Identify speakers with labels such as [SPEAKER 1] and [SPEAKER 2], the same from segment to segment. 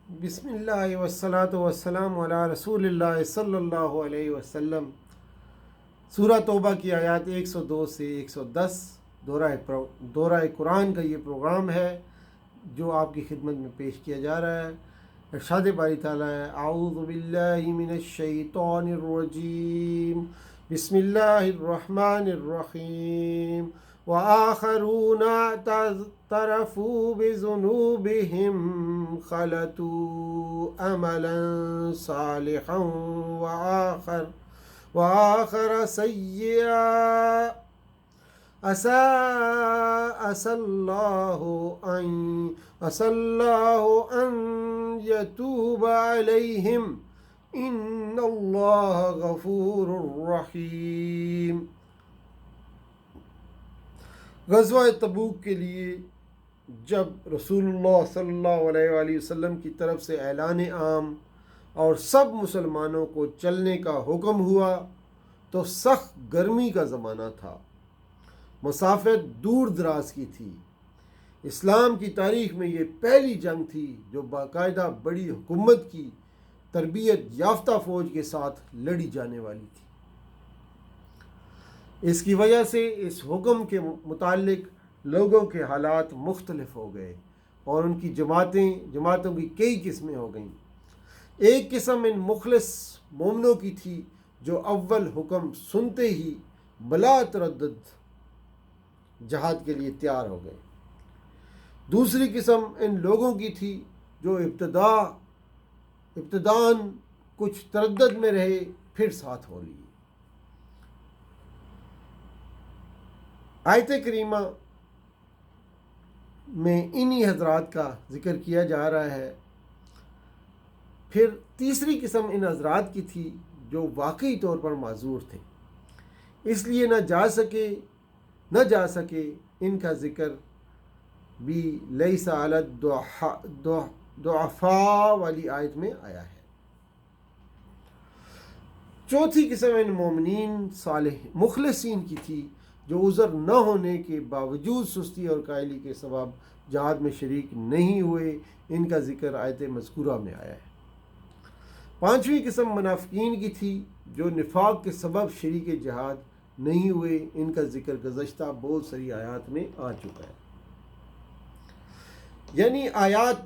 [SPEAKER 1] بسم اللہ والصلاة والسلام علی رسول اللہ صلی اللہ علیہ وسلم۔ سورہ توبہ کی آیات 102 سے 110 دورہ قرآن کا یہ پروگرام ہے جو آپ کی خدمت میں پیش کیا جا رہا ہے۔ ارشاد باری تعالیٰ ہے، اعوذ باللہ من الشیطان الرجیم، بسم اللہ الرحمن الرحیم۔ وآخرون اعترفوا بذنوبهم خلطوا عملا صالحا وآخر سيئا عسى الله أن يتوب عليهم إن الله غفور رحيم۔ غزوہ تبوک کے لیے جب رسول اللہ صلی اللہ علیہ وآلہ وسلم کی طرف سے اعلان عام اور سب مسلمانوں کو چلنے کا حکم ہوا تو سخت گرمی کا زمانہ تھا، مسافت دور دراز کی تھی۔ اسلام کی تاریخ میں یہ پہلی جنگ تھی جو باقاعدہ بڑی حکومت کی تربیت یافتہ فوج کے ساتھ لڑی جانے والی تھی۔ اس کی وجہ سے اس حکم کے متعلق لوگوں کے حالات مختلف ہو گئے اور ان کی جماعتوں کی کئی قسمیں ہو گئیں۔ ایک قسم ان مخلص مومنوں کی تھی جو اول حکم سنتے ہی بلا تردد جہاد کے لیے تیار ہو گئے۔ دوسری قسم ان لوگوں کی تھی جو ابتداً کچھ تردد میں رہے پھر ساتھ ہو لیے۔ آیت کریمہ میں انہی حضرات کا ذکر کیا جا رہا ہے۔ پھر تیسری قسم ان حضرات کی تھی جو واقعی طور پر معذور تھے، اس لیے نہ جا سکے ان کا ذکر بھی لیس علی الضعفاء والی آیت میں آیا ہے۔ چوتھی قسم ان مومنین صالح مخلصین کی تھی جو عذر نہ ہونے کے باوجود سستی اور کائلی کے سبب جہاد میں شریک نہیں ہوئے، ان کا ذکر آیت مذکورہ میں آیا ہے۔ پانچویں قسم منافقین کی تھی جو نفاق کے سبب شریک جہاد نہیں ہوئے، ان کا ذکر گزشتہ بہت ساری آیات میں آ چکا ہے۔ یعنی آیات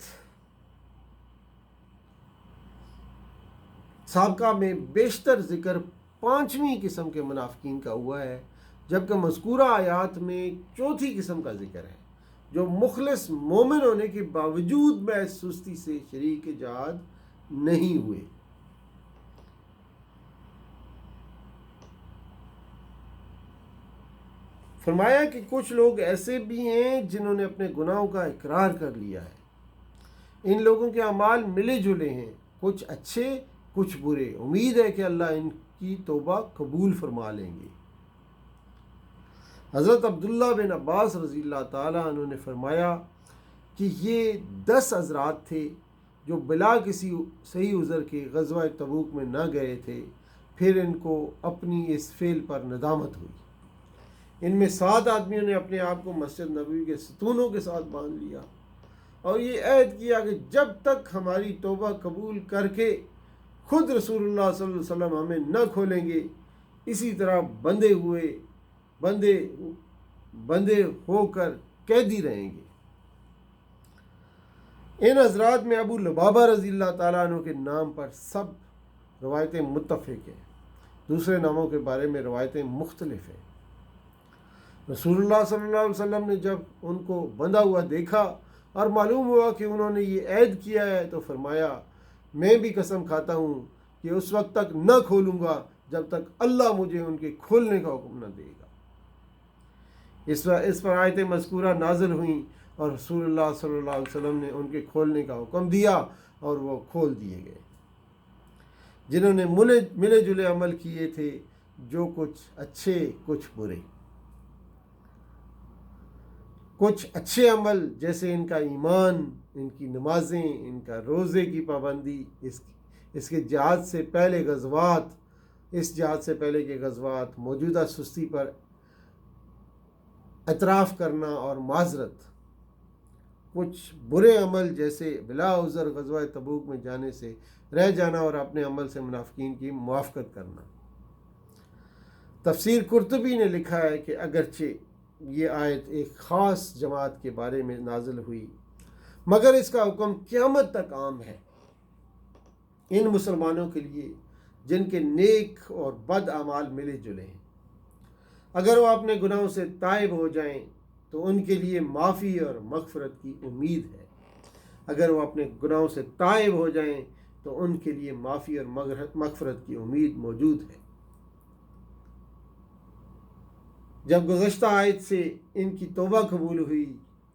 [SPEAKER 1] سابقہ میں بیشتر ذکر پانچویں قسم کے منافقین کا ہوا ہے، جبکہ مذکورہ آیات میں چوتھی قسم کا ذکر ہے جو مخلص مومن ہونے کے باوجود محض سستی سے شریک جہاد نہیں ہوئے۔ فرمایا کہ کچھ لوگ ایسے بھی ہیں جنہوں نے اپنے گناہوں کا اقرار کر لیا ہے۔ ان لوگوں کے اعمال ملے جلے ہیں، کچھ اچھے کچھ برے۔ امید ہے کہ اللہ ان کی توبہ قبول فرما لیں گے۔ حضرت عبداللہ بن عباس رضی اللہ تعالیٰ عنہ نے فرمایا کہ یہ 10 حضرات تھے جو بلا کسی صحیح عذر کے غزوہ تبوک میں نہ گئے تھے، پھر ان کو اپنی اس فعل پر ندامت ہوئی۔ ان میں 7 آدمیوں نے اپنے آپ کو مسجد نبوی کے ستونوں کے ساتھ باندھ لیا اور یہ عہد کیا کہ جب تک ہماری توبہ قبول کر کے خود رسول اللہ صلی اللہ علیہ وسلم ہمیں نہ کھولیں گے، اسی طرح بندے ہو کر قیدی رہیں گے۔ ان حضرات میں ابو لبابہ رضی اللہ تعالیٰ عنہ کے نام پر سب روایتیں متفق ہیں، دوسرے ناموں کے بارے میں روایتیں مختلف ہیں۔ رسول اللہ صلی اللہ علیہ وسلم نے جب ان کو بندھا ہوا دیکھا اور معلوم ہوا کہ انہوں نے یہ عہد کیا ہے تو فرمایا، میں بھی قسم کھاتا ہوں کہ اس وقت تک نہ کھولوں گا جب تک اللہ مجھے ان کے کھولنے کا حکم نہ دے گا۔ اس پر آیت مذکورہ نازل ہوئیں اور رسول اللہ صلی اللہ علیہ وسلم نے ان کے کھولنے کا حکم دیا اور وہ کھول دیے گئے۔ جنہوں نے ملے جلے عمل کیے تھے، جو کچھ اچھے کچھ برے۔ کچھ اچھے عمل جیسے ان کا ایمان، ان کی نمازیں، ان کا روزے کی پابندی، اس کے جہاد سے پہلے کے غزوات، موجودہ سستی پر اعتراف کرنا اور معذرت، کچھ برے عمل جیسے بلا عذر غزوہ تبوک میں جانے سے رہ جانا اور اپنے عمل سے منافقین کی موافقت کرنا۔ تفسیر قرطبی نے لکھا ہے کہ اگرچہ یہ آیت ایک خاص جماعت کے بارے میں نازل ہوئی مگر اس کا حکم قیامت تک عام ہے ان مسلمانوں کے لیے جن کے نیک اور بد اعمال ملے جلے ہیں۔ اگر وہ اپنے گناہوں سے تائب ہو جائیں تو ان کے لیے معافی اور مغفرت کی امید ہے۔ اگر وہ اپنے گناہوں سے تائب ہو جائیں تو ان کے لیے معافی اور مغفرت کی امید موجود ہے۔ جب گزشتہ آیت سے ان کی توبہ قبول ہوئی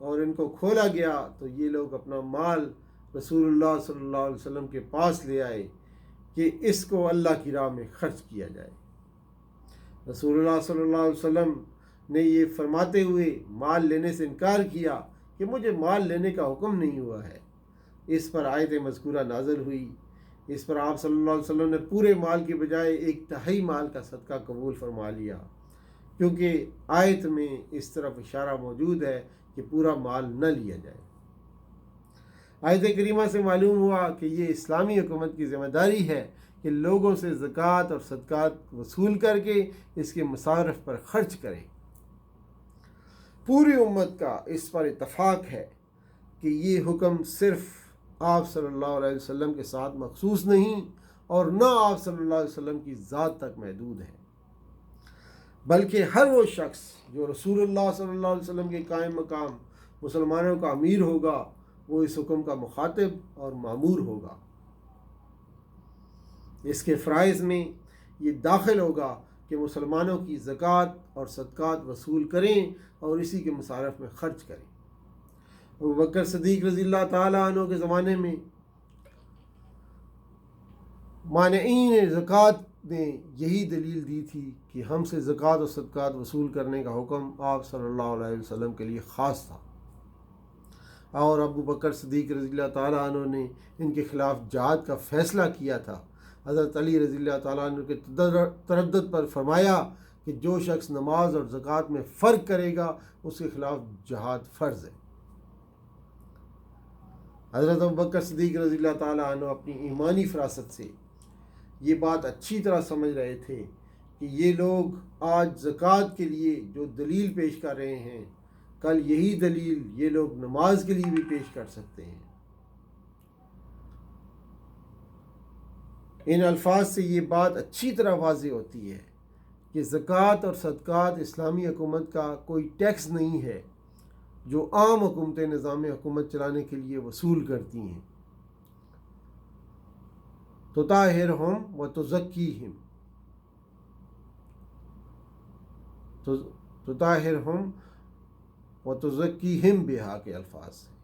[SPEAKER 1] اور ان کو کھولا گیا تو یہ لوگ اپنا مال رسول اللہ صلی اللہ علیہ وسلم کے پاس لے آئے کہ اس کو اللہ کی راہ میں خرچ کیا جائے۔ رسول اللہ صلی اللہ علیہ وسلم نے یہ فرماتے ہوئے مال لینے سے انکار کیا کہ مجھے مال لینے کا حکم نہیں ہوا ہے۔ اس پر آیت مذکورہ نازل ہوئی۔ اس پر آپ صلی اللہ علیہ وسلم نے پورے مال کے بجائے 1/3 مال کا صدقہ قبول فرما لیا، کیونکہ آیت میں اس طرف اشارہ موجود ہے کہ پورا مال نہ لیا جائے۔ آیت کریمہ سے معلوم ہوا کہ یہ اسلامی حکومت کی ذمہ داری ہے کہ لوگوں سے زکوٰۃ اور صدقات وصول کر کے اس کے مصارف پر خرچ کرے۔ پوری امت کا اس پر اتفاق ہے کہ یہ حکم صرف آپ صلی اللہ علیہ وسلم کے ساتھ مخصوص نہیں اور نہ آپ صلی اللہ علیہ وسلم کی ذات تک محدود ہے، بلکہ ہر وہ شخص جو رسول اللہ صلی اللہ علیہ وسلم کے قائم مقام مسلمانوں کا امیر ہوگا وہ اس حکم کا مخاطب اور مامور ہوگا۔ اس کے فرائض میں یہ داخل ہوگا کہ مسلمانوں کی زکوٰۃ اور صدقات وصول کریں اور اسی کے مصارف میں خرچ کریں۔ ابوبکر صدیق رضی اللہ تعالیٰ عنہ کے زمانے میں مانعین زکوٰۃ نے یہی دلیل دی تھی کہ ہم سے زکوٰۃ اور صدقات وصول کرنے کا حکم آپ صلی اللہ علیہ وسلم کے لیے خاص تھا، اور ابو بکر صدیق رضی اللہ تعالیٰ عنہ نے ان کے خلاف جہاد کا فیصلہ کیا تھا۔ حضرت علی رضی اللہ تعالیٰ عنہ کے تردد پر فرمایا کہ جو شخص نماز اور زکوٰۃ میں فرق کرے گا اس کے خلاف جہاد فرض ہے۔ حضرت ابوبکر صدیق رضی اللہ تعالیٰ عنہ اپنی ایمانی فراست سے یہ بات اچھی طرح سمجھ رہے تھے کہ یہ لوگ آج زکوٰۃ کے لیے جو دلیل پیش کر رہے ہیں کل یہی دلیل یہ لوگ نماز کے لیے بھی پیش کر سکتے ہیں۔ ان الفاظ سے یہ بات اچھی طرح واضح ہوتی ہے کہ زکوٰۃ اور صدقات اسلامی حکومت کا کوئی ٹیکس نہیں ہے جو عام حکومتیں نظام حکومت چلانے کے لیے وصول کرتی ہیں۔ تطہرہم و تزکیہم، تطہرہم و تزکیہم بہا کے الفاظ ہیں،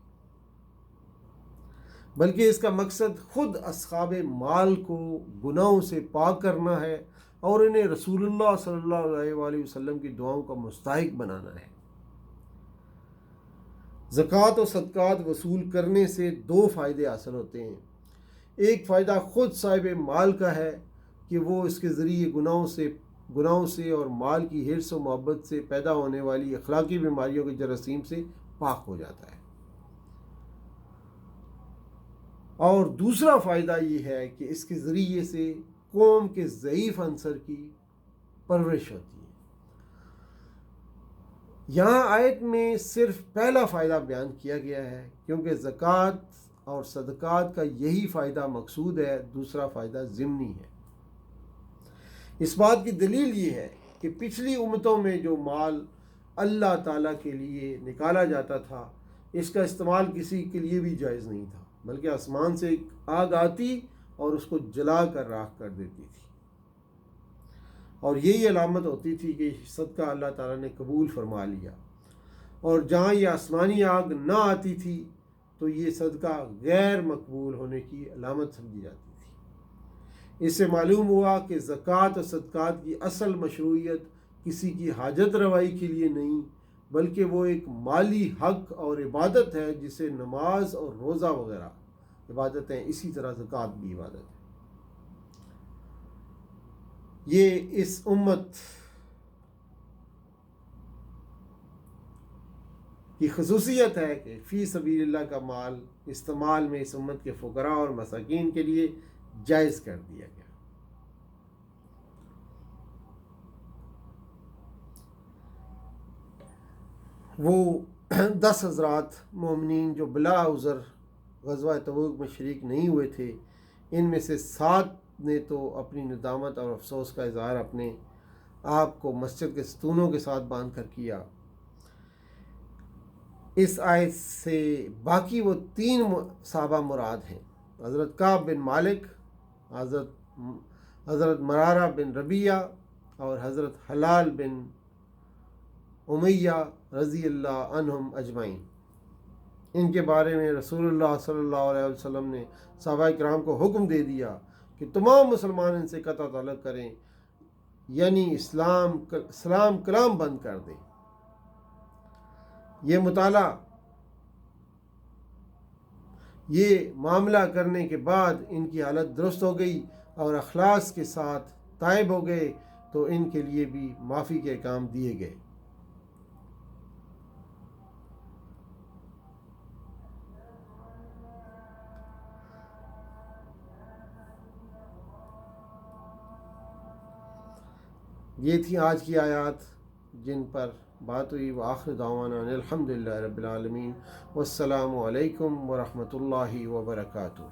[SPEAKER 1] بلکہ اس کا مقصد خود اصحاب مال کو گناہوں سے پاک کرنا ہے اور انہیں رسول اللہ صلی اللہ علیہ وآلہ وسلم کی دعاؤں کا مستحق بنانا ہے۔ زکوٰۃ و صدقات وصول کرنے سے 2 فائدے حاصل ہوتے ہیں۔ ایک فائدہ خود صاحب مال کا ہے کہ وہ اس کے ذریعے گناہوں سے اور مال کی حرص و محبت سے پیدا ہونے والی اخلاقی بیماریوں کے جراثیم سے پاک ہو جاتا ہے، اور دوسرا فائدہ یہ ہے کہ اس کے ذریعے سے قوم کے ضعیف عنصر کی پرورش ہوتی ہے۔ یہاں آیت میں صرف پہلا فائدہ بیان کیا گیا ہے کیونکہ زکوٰۃ اور صدقات کا یہی فائدہ مقصود ہے، دوسرا فائدہ ضمنی ہے۔ اس بات کی دلیل یہ ہے کہ پچھلی امتوں میں جو مال اللہ تعالیٰ کے لیے نکالا جاتا تھا اس کا استعمال کسی کے لیے بھی جائز نہیں تھا، بلکہ آسمان سے ایک آگ آتی اور اس کو جلا کر راکھ کر دیتی تھی، اور یہی علامت ہوتی تھی کہ صدقہ اللہ تعالیٰ نے قبول فرما لیا۔ اور جہاں یہ آسمانی آگ نہ آتی تھی تو یہ صدقہ غیر مقبول ہونے کی علامت سمجھی جاتی تھی۔ اس سے معلوم ہوا کہ زکوٰۃ و صدقات کی اصل مشروعیت کسی کی حاجت روائی کے لیے نہیں، بلکہ وہ ایک مالی حق اور عبادت ہے، جسے نماز اور روزہ وغیرہ عبادت ہیں، اسی طرح زکوٰۃ بھی عبادت ہے۔ یہ اس امت کی خصوصیت ہے کہ فی سبیل اللہ کا مال استعمال میں اس امت کے فقراء اور مساکین کے لیے جائز کر دیا گیا۔ وہ 10 حضرات مومنین جو بلا عذر غزوہ تبوک میں شریک نہیں ہوئے تھے، ان میں سے 7 نے تو اپنی ندامت اور افسوس کا اظہار اپنے آپ کو مسجد کے ستونوں کے ساتھ باندھ کر کیا۔ اس آیت سے باقی وہ 3 صحابہ مراد ہیں، حضرت کعب بن مالک، حضرت مرارہ بن ربیعہ اور حضرت حلال بن امیہ رضی اللہ عنہم اجمعین۔ ان کے بارے میں رسول اللہ صلی اللہ علیہ وسلم نے صحابہ کرام کو حکم دے دیا کہ تمام مسلمان ان سے قطع تعلق کریں، یعنی سلام کلام بند کر دیں۔ یہ مطالعہ، یہ معاملہ کرنے کے بعد ان کی حالت درست ہو گئی اور اخلاص کے ساتھ تائب ہو گئے تو ان کے لیے بھی معافی کے احکام دیے گئے۔ یہ تھی آج کی آیات جن پر بات ہوئی۔ وآخر دعوانا الحمدللہ رب العالمین، والسلام علیکم ورحمۃ اللہ وبرکاتہ۔